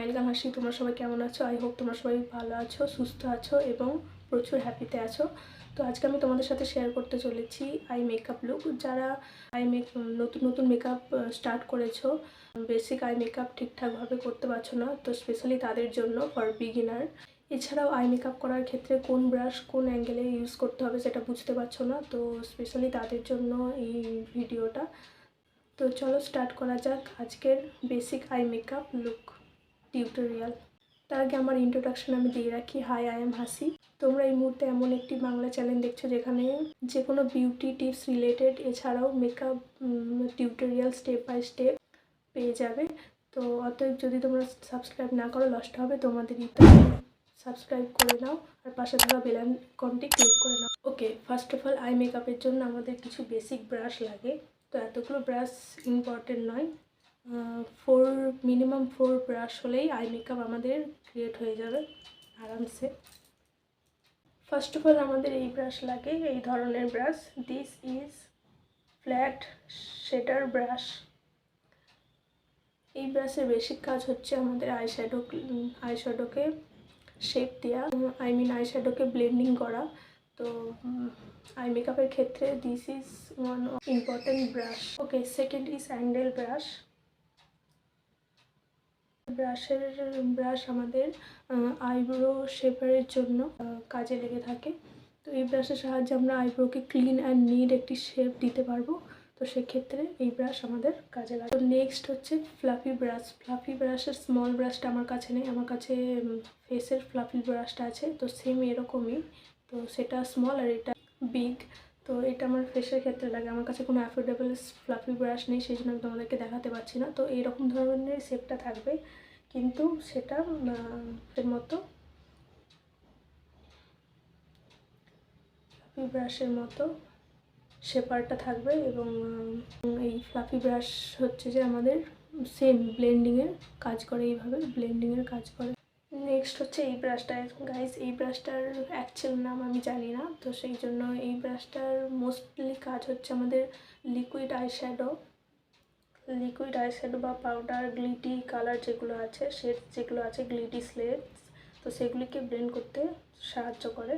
Smile গান হাসি। তোমরা সবাই কেমন আছো? আই হোপ তোমরা সবাই ভালো আছো, সুস্থ আছো এবং প্রচুর হ্যাপিতে আছো। তো আজকে আমি তোমাদের সাথে শেয়ার করতে চলেছি আই মেকআপ লুক। যারা নতুন নতুন মেকআপ স্টার্ট করেছো, বেসিক আই মেকআপ ঠিকঠাকভাবে করতে পারছো না, তো স্পেশালি তাদের জন্য, ফর বিগিনার। এছাড়াও আই মেকআপ করার ক্ষেত্রে কোন ব্রাশ কোন অ্যাঙ্গেলে ইউজ করতে হবে সেটা বুঝতে পারছো না, তো স্পেশালি তাদের জন্য এই ভিডিওটা। তো চলো স্টার্ট করা যাক আজকের basic eye makeup look tutorial. তার আগে আমার ইন্ট্রোডাকশন আমি দিয়ে রাখি। হাই, আই এম হাসি। তোমরা এই মুহূর্তে এমন একটি বাংলা চ্যানেল দেখছো যেখানে যে কোনো বিউটি টিপস রিলেটেড এছাড়াও makeup tutorial step by step পেয়ে যাবে। তো অতএব যদি তোমরা সাবস্ক্রাইব না করো লসটা হবে তোমাদের। সাবস্ক্রাইব করে নাও আর পাশে থাকা বেল আইকনটি ক্লিক করে নাও। ওকে, ফার্স্ট অফ অল আই মেকআপের জন্য আমাদের কিছু বেসিক ব্রাশ লাগে। তো এতগুলো ব্রাশ ইম্পর্টেন্ট নয়, মিনিমাম 4 ব্রাশ হলেই আই মেকআপ আমাদের ক্রিয়েট হয়ে যাবে আরামসে। ফার্স্ট অফ অল আমাদের এই ব্রাশ লাগে, এই ধরনের brush. This is flat shader brush. এই ব্রাশের বেসিক কাজ হচ্ছে আমাদের আইশ্যাডোকে শেপ দেওয়া, আইশ্যাডোকে ব্লেন্ডিং করা। তো আই মেকআপের ক্ষেত্রে this is one important brush. Okay, second is handle brush. Brush আমাদের আইব্রো শেপারের জন্য কাজে লেগে থাকে। তো এই ব্রাশের সাহায্যে আমরা আইব্রোকে ক্লিন অ্যান্ড নিট একটি শেপ দিতে পারবো। তো সেক্ষেত্রে এই ব্রাশ আমাদের কাজে লাগে। তো নেক্সট হচ্ছে ফ্লাফি ব্রাশ। ফ্লাফি ব্রাশের স্মল ব্রাশটা আমার কাছে নেই, আমার কাছে ফেসের ফ্লাফি ব্রাশটা আছে। তো সেম এরকমই, তো সেটা স্মল আর এটা বিগ। তো এটা আমার ফেসের ক্ষেত্রে লাগে। আমার কাছে কোনো অ্যাফোর্ডেবল ফ্লাফি ব্রাশ নেই, সেই জন্য আমি তোমাদেরকে দেখাতে পারছি না। তো এইরকম ধরনের শেপটা থাকবে, কিন্তু সেটা এর মতো ফ্লাফি ব্রাশের মতো শেপারটা থাকবে। এবং এই ফ্লাফি ব্রাশ হচ্ছে যে আমাদের সেম ব্লেন্ডিংয়ের কাজ করে, এইভাবে ব্লেন্ডিংয়ের কাজ করে। নেক্সট হচ্ছে এই ব্রাশটা। গাইস, এই ব্রাশটার অ্যাকচুয়াল নাম আমি জানি না, তো সেই জন্য এই ব্রাশটার মোস্টলি কাজ হচ্ছে আমাদের লিকুইড আইশ্যাডো বা পাউডার, গ্লিটি কালার যেগুলো আছে, শেডস যেগুলো আছে, গ্লিটি স্লেটস, তো সেগুলিকে ব্লেন্ড করতে সাহায্য করে।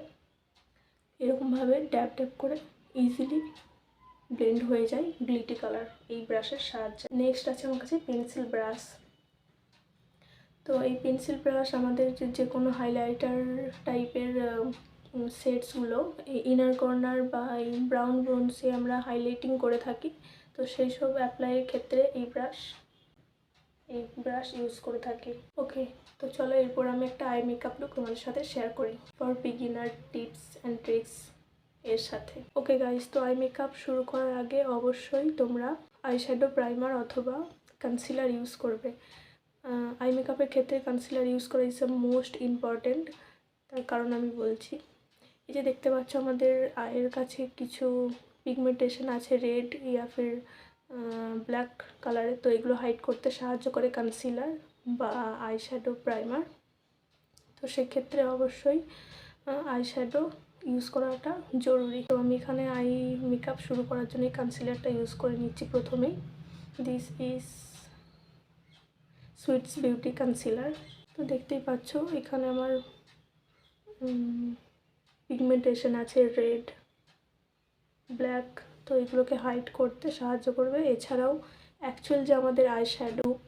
এরকমভাবে ড্যাব ড্যাব করে ইজিলি ব্লেন্ড হয়ে যায় গ্লিটি কালার এই ব্রাশের সাহায্যে। নেক্সট আছে আমার কাছে পেন্সিল ব্রাশ। তো এই পেন্সিল ব্রাশ আমাদের যে কোনো হাইলাইটার টাইপের শেডসগুলো ইনার কর্নার বা এই ব্রাউন ব্রোনসে আমরা হাইলাইটিং করে থাকি, তো সেই সব অ্যাপ্লাইয়ের ক্ষেত্রে এই ব্রাশ ইউজ করে থাকি। ওকে, তো চলো এরপর আমি একটা আই মেকআপ লুক তোমাদের সাথে শেয়ার করি for beginner tips and tricks এর সাথে। ওকে গাইস, তো আই মেকআপ শুরু করার আগে অবশ্যই তোমরা আইশ্যাডো প্রাইমার অথবা কনসিলার ইউজ করবে। আই মেকআপের ক্ষেত্রে কনসিলার ইউজ করা ইজ মোস্ট ইম্পর্টেন্ট। তার কারণ আমি বলছি, এই যে দেখতে পাচ্ছ আমাদের আয়ের কাছে কিছু পিগমেন্টেশন আছে রেড ইয়া ফির ব্ল্যাক কালারের, তো এগুলো হাইড করতে সাহায্য করে কনসিলার বা আইশ্যাডো প্রাইমার। তো সেক্ষেত্রে অবশ্যই আইশ্যাডো ইউজ করাটা জরুরি। তো আমি এখানে আই মেকআপ শুরু করার জন্য এই কনসিলারটা ইউজ করে নিচ্ছি প্রথমেই। This is sweets beauty concealer. তো দেখতেই পাচ্ছ এখানে আমার পিগমেন্টেশন আছে রেড, ব্ল্যাক, তো এগুলোকে হাইড করতে সাহায্য করবে। এছাড়াও অ্যাকচুয়াল যে আমাদের eyeshadow look,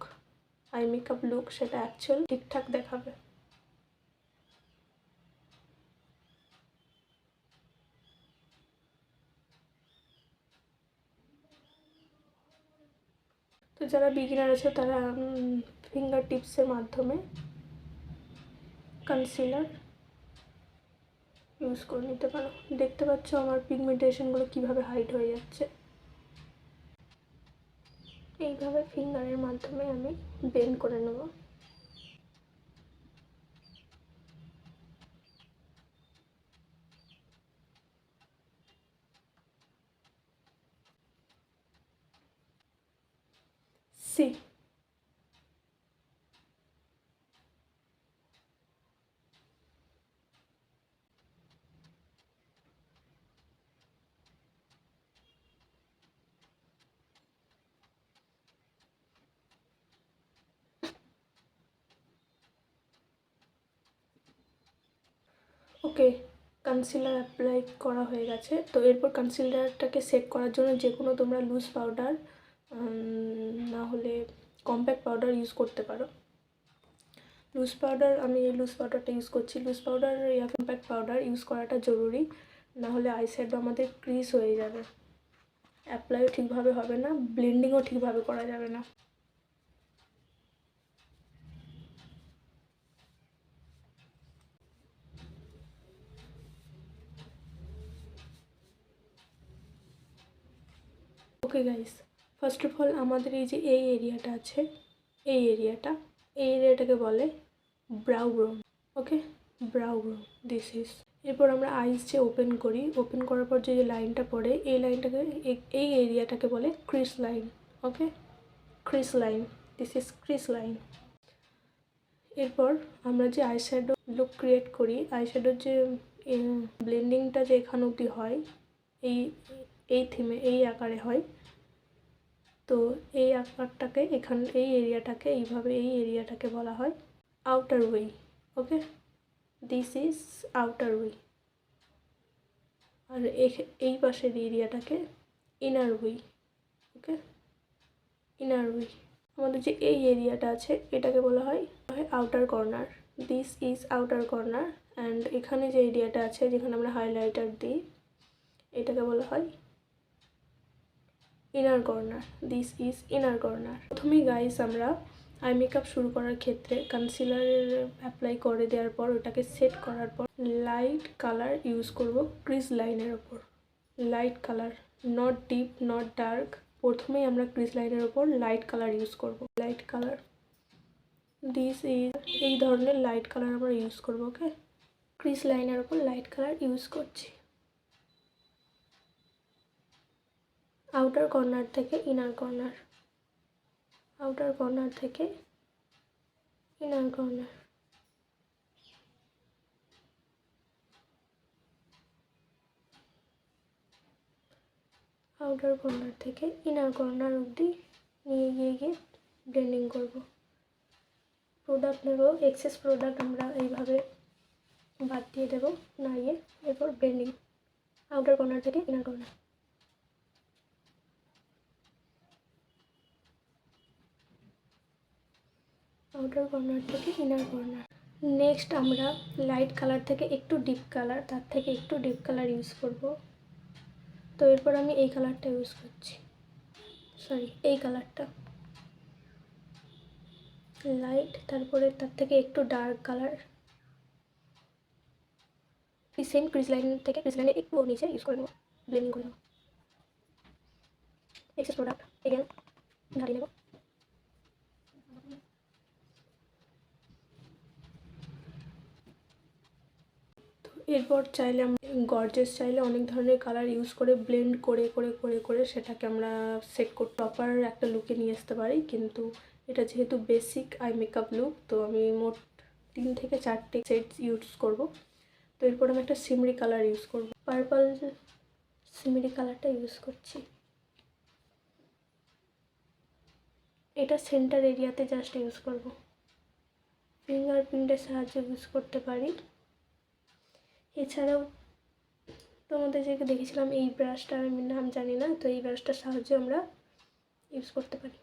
eye makeup look, সেটা অ্যাকচুয়াল ঠিকঠাক দেখাবে। তো যারা বিগিনার আছে তারা ফিঙ্গার টিপসের মাধ্যমে কনসিলার ইউজ করে নিতে পারো। দেখতে পাচ্ছ আমার পিগমেন্টেশনগুলো কীভাবে হাইড হয়ে যাচ্ছে। এইভাবে ফিঙ্গারের মাধ্যমে আমি ব্লেন্ড করে নেব। সি, ওকে, কনসিলার অ্যাপ্লাই করা হয়ে গেছে। তো এরপর কনসিলারটাকে সেট করার জন্য যে কোনো তোমরা লুজ পাউডার না হলে কম্প্যাক্ট পাউডার ইউজ করতে পারো। লুজ পাউডার, আমি এই লুজ পাউডারটা ইউজ করছি। লুজ পাউডার ইয়া কম্প্যাক্ট পাউডার ইউজ করাটা জরুরি, না হলে আইশ্যাডো আমাদের ক্রিজ হয়ে যাবে, অ্যাপ্লাইও ঠিকভাবে হবে না, ব্লেন্ডিংও ঠিকভাবে করা যাবে না। Okay guys, first of all আমাদের এই যে এই এরিয়াটা আছে, এই এরিয়াটাকে বলে ব্রাউ বোন। ওকে, ব্রাউ বোন দিস ইজ। এরপর আমরা আইস যে ওপেন করি, ওপেন করার পর যে লাইনটা পড়ে, এই লাইনটাকে, এই এরিয়াটাকে বলে Chris line. Okay, Chris line, this is Chris line. এরপর আমরা যে আইশ্যাডো লুক ক্রিয়েট করি, আইশ্যাডোর যে ব্লেন্ডিংটা যে এখান অবধি হয়, এই থিমে, এই আকারে হয়। তো এই আকারটাকে এই এরিয়াটাকে এইভাবে, এই এরিয়াটাকে বলা হয় outer way. Okay, this is outer way. আর এই পাশের এরিয়াটাকে inner way. Okay, inner way. আমাদের যে এই এরিয়াটা আছে এটাকে বলা হয় outer corner, this is outer corner. And এখানে যে এরিয়াটা আছে যেখানে আমরা হাইলাইটার দিই, এটাকে বলা হয় inner corner, this is inner corner. প্রথমেই গাইস আমরা আই মেকআপ শুরু করার ক্ষেত্রে কনসিলার অ্যাপ্লাই করে দেওয়ার পর ওটাকে সেট করার পর লাইট কালার ইউজ করব ক্রিজ লাইনের ওপর। Light colour, not deep not dark. প্রথমেই আমরা ক্রিজ লাইনের ওপর লাইট কালার ইউজ করব। লাইট কালার, দিস ইজ, এই ধরনের লাইট কালার আমরা ইউজ করব। ওকে, ক্রিজ লাইনের ওপর লাইট কালার ইউজ করছি। আউটার কর্নার থেকে ইনার কর্নার, আউটার কর্নার থেকে ইনার কর্নার। আউটার কর্নার থেকে ইনার কর্নার অবধি নিয়ে গিয়ে ব্লেন্ডিং করব। প্রোডাক্ট নেব, এক্সেস প্রোডাক্ট আমরা এইভাবে বাদ দিয়ে দেবো নাড়িয়ে। এরপর ব্লেন্ডিং, আউটার কর্নার থেকে ইনার কর্নার। আউটার কর্নার থেকে ইনার কর্নার। নেক্সট আমরা লাইট কালার থেকে একটু ডিপ কালার, তার থেকে একটু ডিপ কালার ইউজ করব। তো এরপর আমি এই কালারটা ইউজ করছি, সরি এই কালারটা লাইট, তারপরে তার থেকে একটু ডার্ক কালার। এই সেম ক্রিজ লাইন থেকে ক্রিজ লাইনের একটু নিচে ইউজ করে নেব, ব্লেন্ডিং করে নেব। এক্সেস প্রোডাক্ট এগেন ঢালিয়ে নেব। এরপর চাইলে আমরা গর্জেস চাইলে অনেক ধরনের কালার ইউজ করে ব্লেন্ড করে করে করে করে সেটাকে আমরা সেট করে প্রপার একটা লুকে নিয়ে আসতে পারি। কিন্তু এটা যেহেতু বেসিক আই মেকআপ লুক, তো আমি মোট 3 থেকে 4টে সেটস ইউজ করব। তো এরপর আমি একটা সিমরি কালার ইউজ করব, পার্পল সিমরি কালারটা ইউজ করছি। এটা সেন্টার এরিয়াতে জাস্ট ইউজ করব, ফিঙ্গারপ্রিন্টের সাহায্যে ইউজ করতে পারি। এছাড়াও তোমাদের যে দেখেছিলাম এই ব্রাশটা, আমি নাম জানি না, তো এই ব্রাশটার সাহায্যে আমরা ইউজ করতে পারি।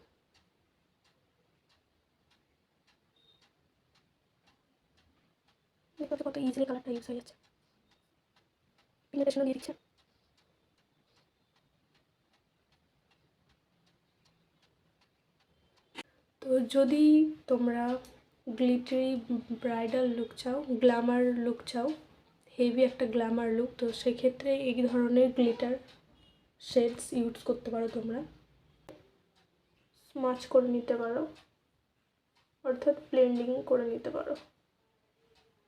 দেখো কত ইজিলি কালারটা ইউজ হয়ে যাচ্ছে, পিগমেন্টেশনও দিয়ে দিচ্ছে। তো যদি তোমরা গ্লিটারি ব্রাইডাল লুক চাও, গ্ল্যামার লুক চাও, হেভি একটা গ্ল্যামার লুক, তো সেক্ষেত্রে এই ধরনের গ্লিটার শেডস ইউজ করতে পারো। তোমরা স্মাচ করে নিতে পারো, অর্থাৎ ব্লেন্ডিং করে নিতে পারো।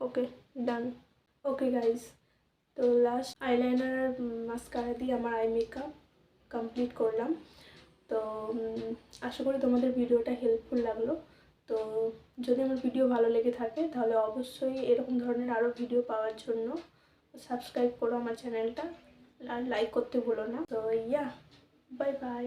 ওকে, ডান। ওকে গাইজ, তো লাস্ট আইলাইনার আর মাস্কারা দিয়ে আমার আই মেকআপ কমপ্লিট করলাম। তো আশা করি তোমাদের ভিডিওটা হেল্পফুল লাগলো। তো যদি আমার ভিডিও ভালো লেগে থাকে তাহলে অবশ্যই এরকম ধরনের আরও ভিডিও পাওয়ার জন্য সাবস্ক্রাইব করো আমার চ্যানেলটা, আর লাইক করতে ভুলো না। তো বাই বাই।